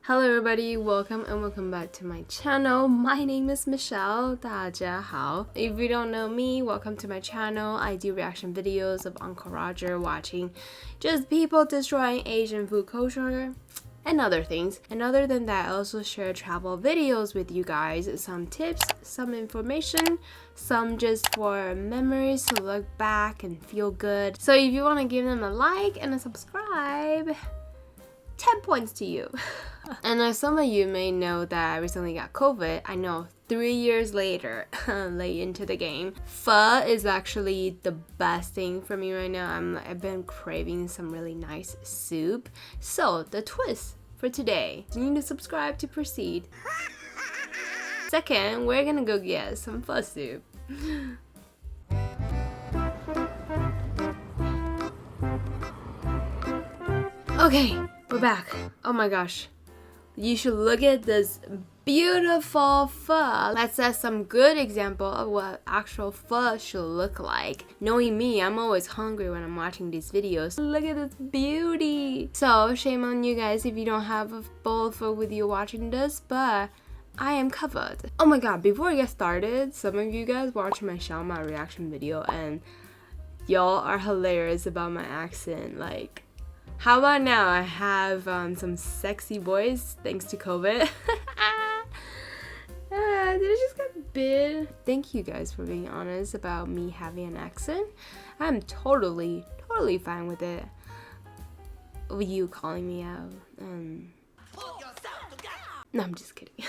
Hello everybody, welcome back to my channel. My name is Michelle. 大家好. If you don't know me, welcome to my channel. I do reaction videos of Uncle Roger watching just people destroying Asian food culture and other things. And other than that, I also share travel videos with you guys. Some tips, some information, some just for memories to look back and feel good. So if you want to give them a like and a subscribe, 10 points to you. And as some of you may know that I recently got COVID, I know 3 years later, late into the game, pho is actually the best thing for me right now. I've been craving some really nice soup. So the twist for today, you need to subscribe to proceed. Second, we're gonna go get some pho soup. Okay, we're back. Oh my gosh. You should look at this beautiful pho. Let's set some good example of what actual pho should look like. Knowing me, I'm always hungry when I'm watching these videos. Look at this beauty. So shame on you guys if you don't have a bowl of pho with you watching this, but I am covered. Oh my god, before I get started, some of you guys watched my shawarma reaction video and y'all are hilarious about my accent. Like, how about now I have some sexy voice thanks to COVID. Did I just get bit? Thank you guys for being honest about me having an accent. I'm totally fine with it. With you calling me out. No, I'm just kidding.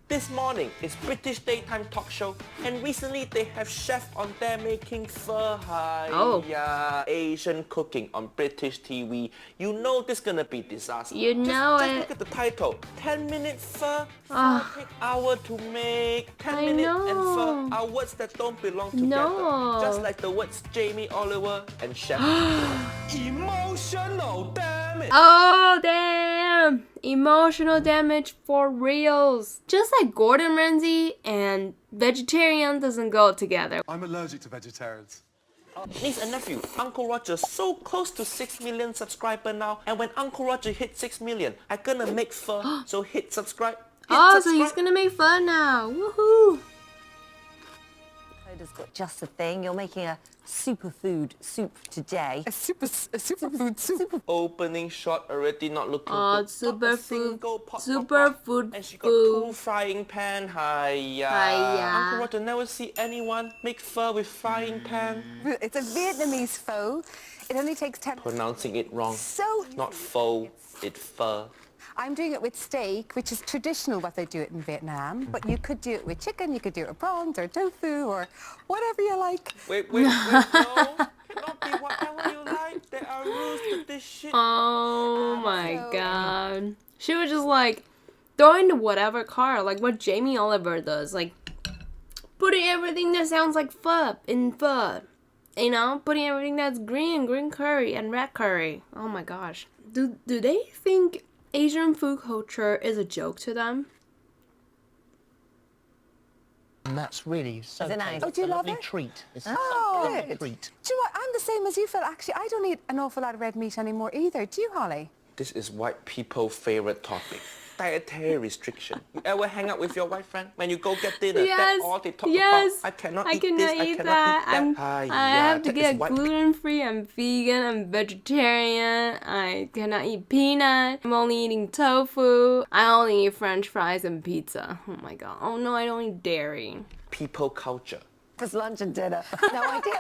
This morning, it's British daytime talk show, and recently they have chef on there making pho. Yeah, Asian cooking on British TV. You know this gonna be disaster. You know just it. Look at the title. 10-minute pho. Take hour to make. 10 minutes and pho are words that don't belong together. No. Just like the words Jamie Oliver and chef. Emotional damage. Oh damn! Emotional damage for reals. Just like Gordon Ramsay and vegetarian doesn't go together. I'm allergic to vegetarians. Niece and nephew, Uncle Roger so close to 6 million subscribers now, and when Uncle Roger hit 6 million, I'm gonna make pho. So hit subscribe. So he's gonna make fun now. Woohoo! Has got just the thing. You're making a superfood soup today. A superfood soup. Opening shot already not looking Oh, good. superfood And she got 2 frying pan. Hiya. Uncle Roger never see anyone make pho with frying pan. It's a Vietnamese pho. It only takes 10. Pronouncing it wrong. So Not pho, it's pho. I'm doing it with steak, which is traditional what they do it in Vietnam. But you could do it with chicken, you could do it with prawns or tofu or whatever you like. Wait, no. Cannot be whatever you like. There are rules to this shit. Oh my god. She was just like throwing to whatever car, like what Jamie Oliver does. Like putting everything that sounds like pho in pho. You know, putting everything that's green curry and red curry. Oh my gosh. Do they think Asian food culture is a joke to them? And that's really so nice? good. Oh, do you It's a love lovely it? treat. It's Oh, such a lovely good. treat. Do you know what? I'm the same as you, Phil. Actually, I don't eat an awful lot of red meat anymore either. Do you, Holly? This is white people's favorite topic. Dietary restriction. You ever hang out with your white friend when you go get dinner? Yes, That's all they talk yes. about. I cannot I eat cannot this. I eat cannot that. eat that. I have to that is get white gluten-free. I'm vegan. I'm vegetarian. I cannot eat peanut. I'm only eating tofu. I only eat French fries and pizza. Oh my god. Oh no, I don't eat dairy. people culture. For lunch and dinner. No, I do.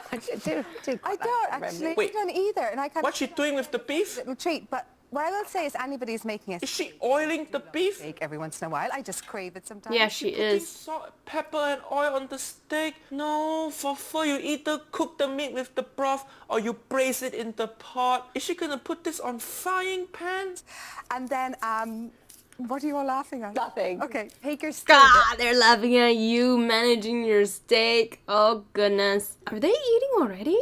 I don't actually. Wait. I don't either. And I kind What's she doing with the beef? little treat. But what I will say is anybody's making a Is she oiling the beef? steak every once in a while. I just crave it sometimes. Yeah, she Putting is. salt, pepper and oil on the steak? No, for pho you either cook the meat with the broth or you braise it in the pot. Is she gonna put this on frying pans? And then, what are you all laughing at? Nothing. Okay, take your steak. God, they're laughing at you managing your steak. Oh goodness. Are they eating already?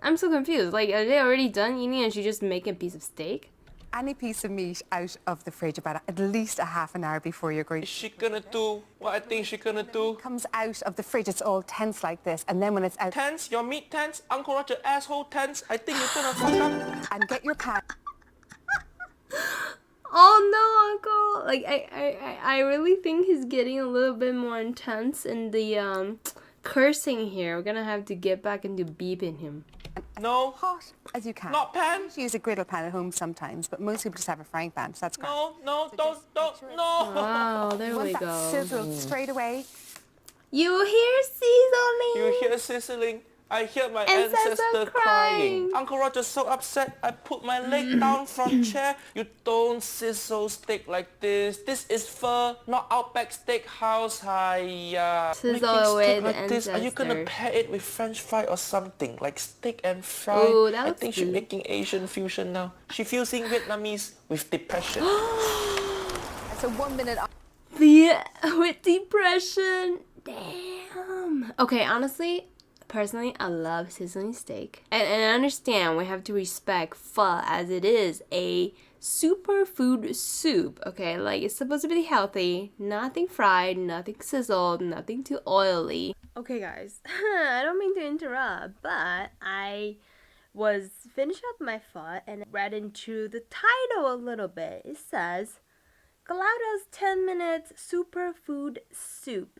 I'm so confused. Like, are they already done eating and she's just making a piece of steak? Any piece of meat out of the fridge about at least a half an hour before you're going Is she gonna do what I think she's gonna do? comes out of the fridge, it's all tense like this, and then when it's out, Tense? Your meat tense? Uncle Roger asshole tense? I think you're gonna fuck up. and get your pan. Oh no, Uncle! Like I really think he's getting a little bit more intense in the cursing here. We're gonna have to get back into beeping him. No. Hot as you can. Not pan. I use a griddle pan at home sometimes, but most people just have a frying pan, so that's great. No, don't, no. Wow, there we Once that go. sizzled straight away. You hear sizzling? You hear sizzling. I hear my Ancestor ancestor crying. crying. Uncle Roger's so upset. I put my leg down from chair. You don't sizzle steak like this. This is pho, not Outback Steakhouse. Hiya. Sizzle with Like this. Are you gonna ancestor. pair it with French fry or something like steak and fry? Ooh, that I looks think she's good. making Asian fusion now. She's fusing Vietnamese with depression. So 1 minute. Yeah, with depression. Damn. Okay, honestly, personally, I love sizzling steak. And I understand we have to respect pho as it is a superfood soup, okay? Like, it's supposed to be healthy, nothing fried, nothing sizzled, nothing too oily. Okay, guys, I don't mean to interrupt, but I was finishing up my pho and read into the title a little bit. It says, Galauda's 10 minutes superfood soup.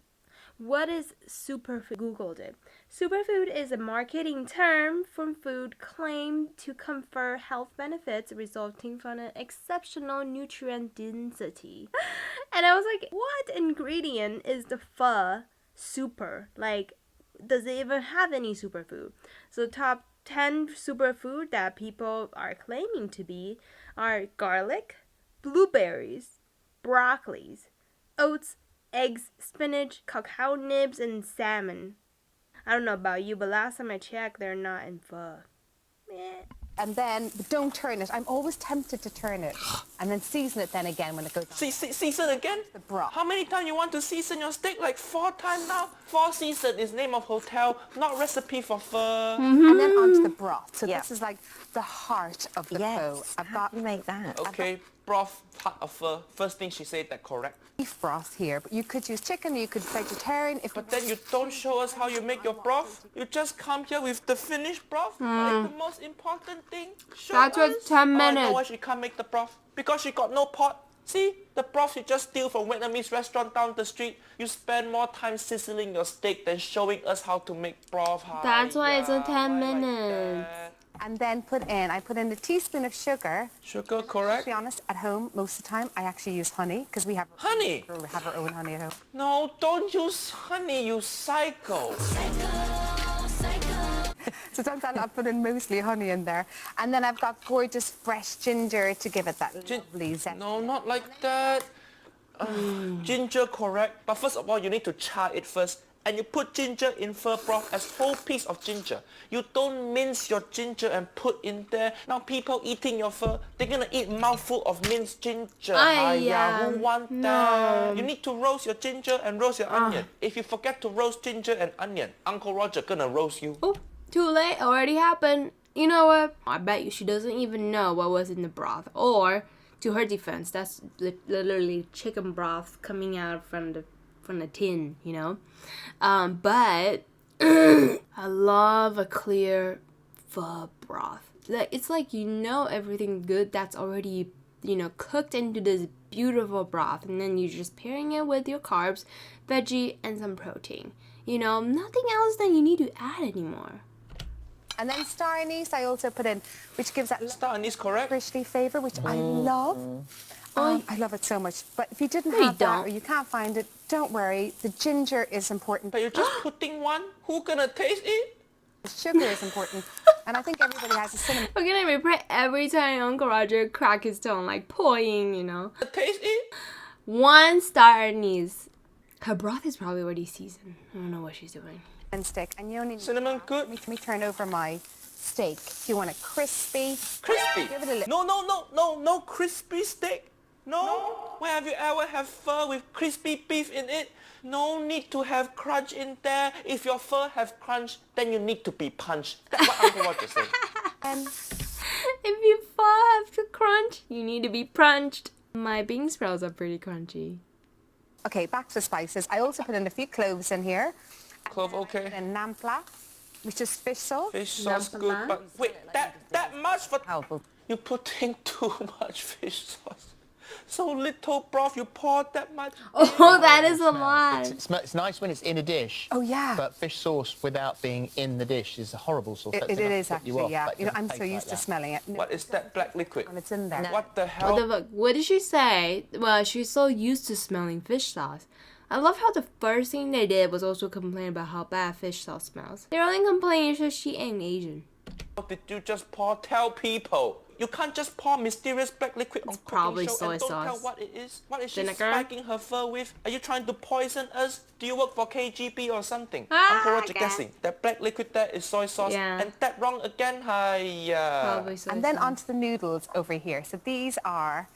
What is superfood? Googled it. Superfood is a marketing term for food claimed to confer health benefits resulting from an exceptional nutrient density. And I was like, what ingredient is the pho super? Like, does it even have any superfood? So top 10 superfood that people are claiming to be are garlic, blueberries, broccolis, oats, eggs, spinach, cacao nibs, and salmon. I don't know about you, but last time I checked, they're not in pho. Meh. And then, but don't turn it. I'm always tempted to turn it. And then season it then again when it goes on. Season again? The broth. How many times you want to season your steak? Like 4 times now? 4 Seasons is name of hotel, not recipe for pho. And then onto the broth. So Yeah. this is like the heart of the Yes. pho. I've How got do you make that? Okay, broth, part of pho. First thing she said that correct. beef broth here, but you could use chicken, you could vegetarian. If But then you don't show us how you make your broth. You just come here with the finished broth. Like the most important thing. Show That's us. what 10 Oh, I know minutes. why she can't make the broth. Because she got no pot. See, the broth you just steal from Vietnamese restaurant down the street. You spend more time sizzling your steak than showing us how to make broth. That's why it's a Hiya, 10 why like minutes. that? and then I put in a teaspoon of sugar. Sugar, To correct? be honest, at home, most of the time, I actually use honey because we have Honey? we have our own honey at home. No, don't use honey, you psycho. So sometimes I put in mostly honey in there. And then I've got gorgeous fresh ginger to give it that lovely zest. No, not like that. Ginger, correct. But first of all, you need to char it first. And you put ginger in pho broth as whole piece of ginger. You don't mince your ginger and put in there. Now people eating your pho, they're gonna eat mouthful of minced ginger. Hiya, Who want no. that? You need to roast your ginger and roast your onion. If you forget to roast ginger and onion, Uncle Roger gonna roast you. Oh, too late. Already happened. You know what? I bet you she doesn't even know what was in the broth. Or, to her defense, that's literally chicken broth coming out from the tin, you know? But I love a clear pho broth. Like, it's like you know everything good that's already, you know, cooked into this beautiful broth. And then you're just pairing it with your carbs, veggie, and some protein. You know, nothing else that you need to add anymore. And then star anise I also put in, which gives that Star anise, correct? crispy flavour, which I love. I love it so much. But if you didn't No, you have that don't. or you can't find it, don't worry. The ginger is important. But you're just putting one. Who gonna taste it? The sugar is important. And I think everybody has a cinnamon. We're gonna repeat every time Uncle Roger crack his tone, like poing, you know. Taste it? 1 star anise. Her broth is probably already seasoned. I don't know what she's doing. Stick. And you only need Cinnamon good? Let me turn over my steak. If you want it crispy, Crispy. give it a little. No crispy steak. No. When have you ever have pho with crispy beef in it? No need to have crunch in there. If your pho have crunch, then you need to be punched. That's what Uncle Roger said. And If you have to crunch, you need to be punched. My bean sprouts are pretty crunchy. okay, back to the spices. I also put in a few cloves in here. Clove, okay. And nampla, which is fish salt. Fish sauce good, Nampala? but wait, that much for... Helpful. You're putting too much fish sauce. So little broth, you pour that much. Oh, that is a lot. It's nice when it's in a dish. Oh, yeah. But fish sauce without being in the dish is a horrible sauce. That's It enough is to put you actually, off, yeah. but it You know, doesn't I'm so taste used like to that. smelling it. What is that black liquid? And it's in there. What the hell? What the fuck? What did she say? Well, she's so used to smelling fish sauce. I love how the first thing they did was also complain about how bad fish sauce smells. They're only complaining because she ain't Asian. What did you just pour? Tell people. You can't just pour mysterious black liquid on probably cooking show soy and don't tell sauce. what it is. What is she Vinegar? spiking her fur with? Are you trying to poison us? Do you work for KGB or something? Ah, Uncle Roger okay. guessing. That black liquid there is soy sauce. Yeah. And that wrong again? Hiya. Probably soy And then sauce. onto the noodles over here. So these are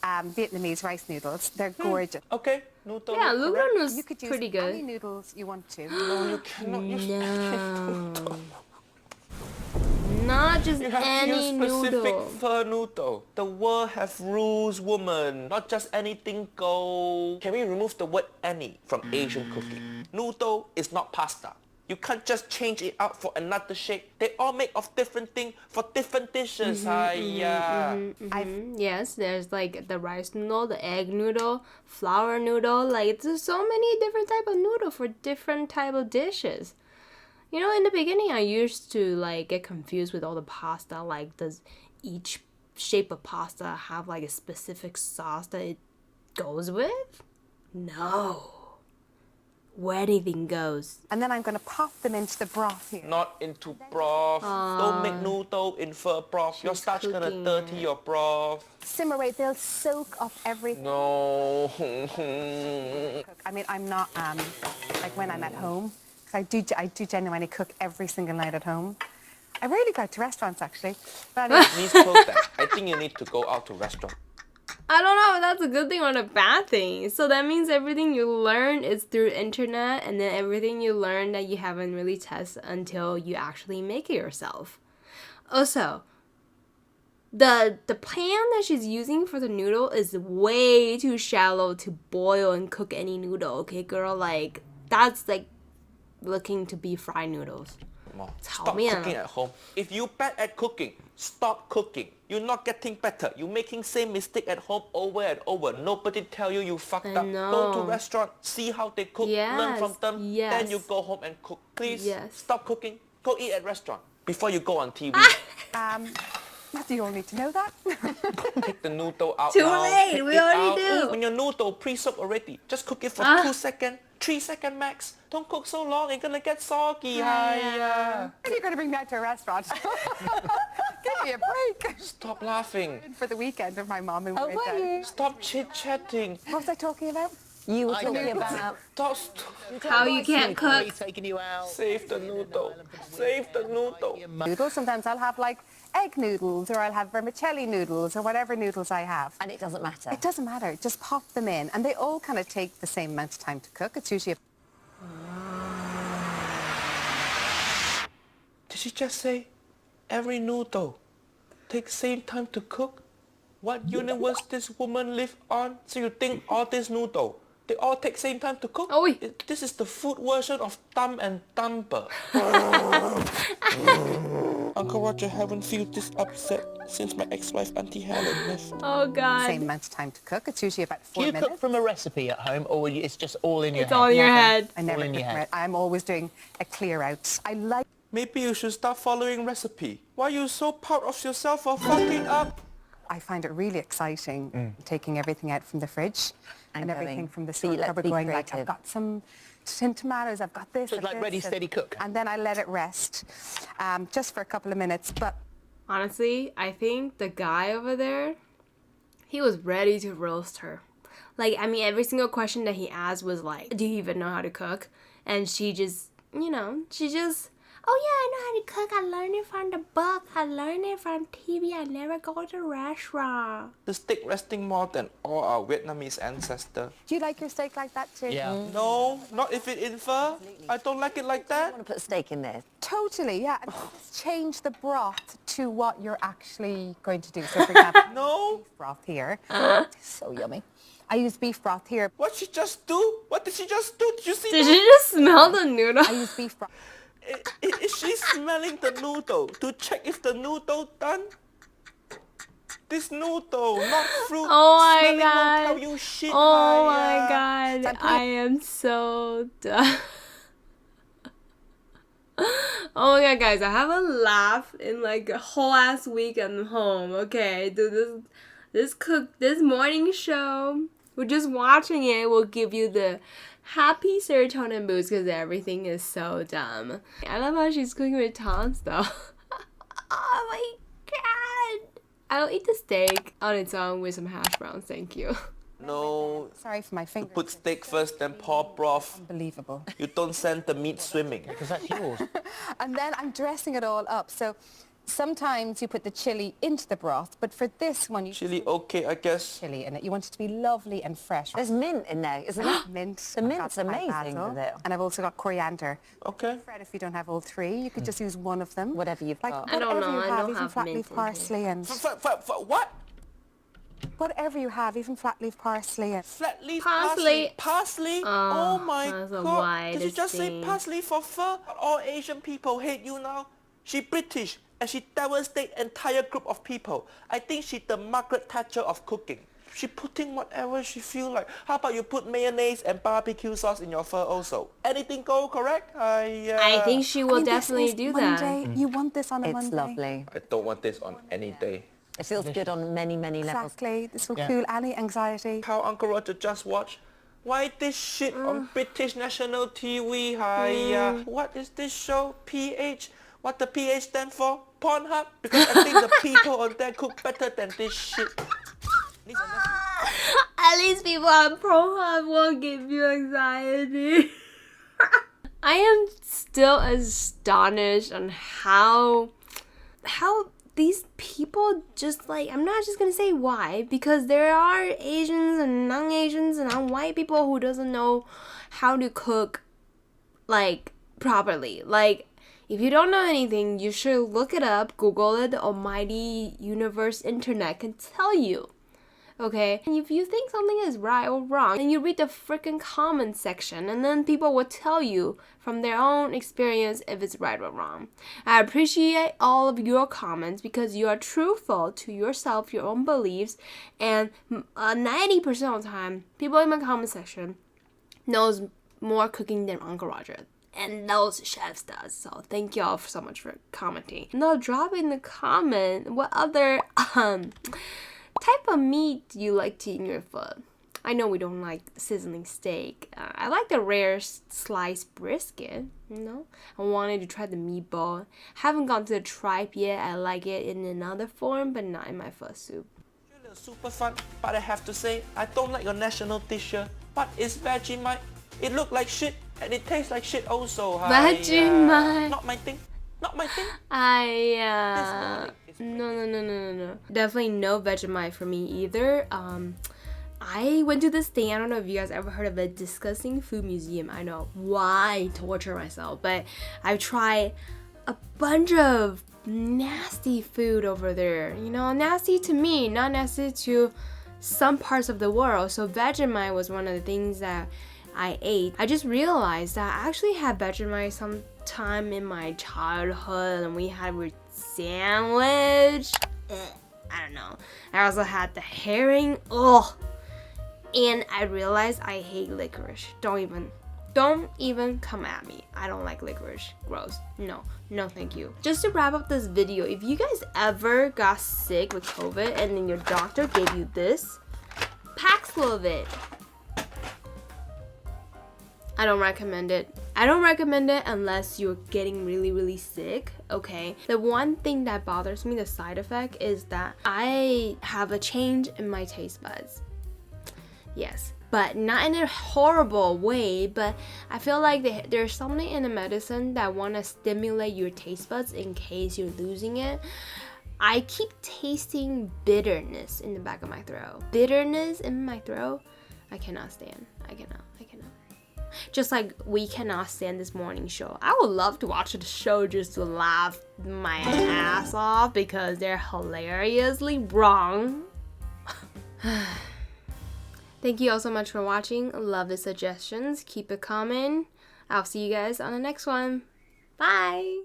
Vietnamese rice noodles. They're gorgeous. Okay, noodle. Yeah, correct. Lugan was You could use pretty any good. noodles you want to. No, you cannot use No. Not just You have to any use specific noodle. pho noodle. The world have rules, woman. Not just anything go. Can we remove the word any from Asian cooking? Noodle is not pasta. You can't just change it out for another shape. They all make of different things for different dishes. Yes, there's like the rice noodle, the egg noodle, flour noodle. Like there's so many different type of noodle for different type of dishes. You know, in the beginning, I used to like get confused with all the pasta. Like, does each shape of pasta have like a specific sauce that it goes with? No. Where anything goes. And then I'm going to pop them into the broth here. Not into broth. Don't make noodle in pho broth. Your she's starch gonna cooking dirty it. your broth. Simmer away. They'll soak up everything. No. I mean, I'm not like when I'm at home. 'Cause I do genuinely cook every single night at home. I rarely go out to restaurants actually. But anyway, Please close that. I think you need to go out to restaurant. I don't know if that's a good thing or a bad thing. So that means everything you learn is through internet, and then everything you learn that you haven't really tested until you actually make it yourself. Also, the pan that she's using for the noodle is way too shallow to boil and cook any noodle. Okay, girl, like that's like looking to be fried noodles. Stop cooking at home. If you're bad at cooking, stop cooking. You're not getting better. You're making same mistake at home over and over. Nobody tell you you fucked up. Go to know. restaurant, see how they cook, learn from them. Yes, Then you go home and cook. Please Yes. stop cooking. Go eat at restaurant before you go on TV. you all need to know that. Take the noodle out Too now. late, Take we it already out. do. When your noodle pre-soaked already, just cook it for 2 seconds, 3 seconds max. Don't cook so long, it's gonna get soggy. Hiya. When are you going to bring me out to a restaurant? Give me a break. Stop laughing. For the weekend with my mom and Oh, we're were down. you? Stop chit-chatting. What was I talking about? You were I talking don't- about Stop. How you can't cook. We're taking you out. Save the noodle. Save the noodle. Noodles. Sometimes I'll have like egg noodles or I'll have vermicelli noodles or whatever noodles I have. and it doesn't matter. It doesn't matter. Just pop them in. And they all kind of take the same amount of time to cook. It's usually Did she just say every noodle takes same time to cook? What universe this woman live on? So you think all this noodle, they all take same time to cook? Oh, This is the food version of Dumb and Dumber. Uncle Roger haven't felt this upset since my ex-wife Auntie Helen left. Oh God. same amount of time to cook. It's usually about Do 4 you minutes. cook from a recipe at home, or it's just all in your It's head? all in your Never. head. I never in cook your from head. it. I'm always doing a clear out. I like Maybe you should start following recipe. Why are you so proud of yourself for fucking up? I find it really exciting taking everything out from the fridge and And everything going. from the So you store let cupboard be going like, I've creative. got some tinned tomatoes, I've got this. So it's I've like this, ready, and- steady, cook. And then I let it rest just for a couple of minutes. But Honestly, I think the guy over there, he was ready to roast her. Like, I mean, every single question that he asked was like, do you even know how to cook? And she just, oh yeah, I know how to cook. I learned it from the book. I learned it from TV. I never go to restaurant. The steak resting more than all our Vietnamese ancestors. do you like your steak like that too? Yeah. No, not if it in pho. I don't like it like I that. want to put steak in there. Totally, yeah. And just change the broth to what you're actually going to do. So for example, No. beef broth here. So yummy. I use beef broth here. What she just do? What did she just do? Did you see Did that? you just smell the noodle? I use beef broth. Is she smelling the noodle to check if the noodle done? This noodle, not fruit. Oh my Smelling won't god. tell you shit. Oh my Hiya. god. I am so done. Oh my god, guys, I haven't laughed in like a whole ass week at home. Okay, dude, this morning show, we're just watching it will give you the happy serotonin boost because everything is so dumb. I love how she's cooking with tongs though. Oh my god. I'll eat the steak on its own with some hash browns, thank you. No, Sorry for my fingers. put steak first, then pour broth. Unbelievable. You don't send the meat swimming. Because that's yours. And then I'm dressing it all up. So sometimes you put the chili into the broth, but for this one you Chili, okay, I guess. chili in it. You want it to be lovely and fresh. There's mint in there, isn't there? Mint. The I've mint's got Thai amazing basil, with it. and I've also got coriander. Okay. Fred, if you don't have all three, you could just use one of them. Whatever you've got. I don't whatever know, you I have, don't even have flat mint leaf in parsley and What? whatever you have, even flat leaf parsley and Flat leaf Parsley. parsley. Oh, Oh my that's the god! Did you widest just say thing. parsley for pho? All Asian people hate you now. She British and she devastate entire group of people. I think she's the Margaret Thatcher of cooking. She putting whatever she feel like. How about you put mayonnaise and barbecue sauce in your pho also? Anything go, correct? I think she will definitely do that. Monday. You want this on a It's Monday. lovely. I don't want this on any day. It feels good on many, many levels. Exactly. This will Yeah. cool any anxiety. How Uncle Roger just watched? Why this shit on British national TV? Hiya. What is this show? PH? What the PH stand for? Pornhub? Because I think the people on there cook better than this shit. At least people on Pornhub won't give you anxiety. I am still astonished on how these people just like, I'm not just gonna say why, because there are Asians and non-Asians and non-white people who doesn't know how to cook like properly. Like, if you don't know anything, you should look it up, Google it. The almighty universe internet can tell you. Okay, and if you think something is right or wrong, then you read the freaking comment section, and then people will tell you from their own experience if it's right or wrong. I appreciate all of your comments because you are truthful to yourself, your own beliefs, and 90% of the time, people in my comment section knows more cooking than Uncle Roger. And those chefs does. So thank you all so much for commenting. Now drop in the comment what other type of meat do you like to eat in your food? I know we don't like sizzling steak. I like the rare sliced brisket, you know? I wanted to try the meatball. Haven't gone to the tripe yet. I like it in another form, but not in my pho soup. Super fun, but I have to say, I don't like your national dish here, but it's Vegemite. It look like shit, and it tastes like shit also. Vegemite. Not my thing. Not my thing. No. Definitely no Vegemite for me either. I went to this thing, I don't know if you guys ever heard of a disgusting food museum. I know, why torture myself? But I've tried a bunch of nasty food over there. You know, nasty to me, not nasty to some parts of the world. So Vegemite was one of the things that I ate. I just realized that I actually had Vegemite sometime in my childhood, and we had with sandwich. I don't know. I also had the herring. And I realized I hate licorice. Don't even come at me. I don't like licorice. Gross. No, thank you. Just to wrap up this video, if you guys ever got sick with COVID and then your doctor gave you this, Paxlovid of it. I don't recommend it. I don't recommend it unless you're getting really, really sick, okay? The one thing that bothers me, the side effect, is that I have a change in my taste buds. Yes, but not in a horrible way, but I feel like there's something in the medicine that want to stimulate your taste buds in case you're losing it. I keep tasting bitterness in the back of my throat. Bitterness in my throat, I cannot stand. I cannot. Just like we cannot stand this morning show. I would love to watch the show just to laugh my ass off because they're hilariously wrong. Thank you all so much for watching. Love the suggestions. Keep it coming. I'll see you guys on the next one. Bye!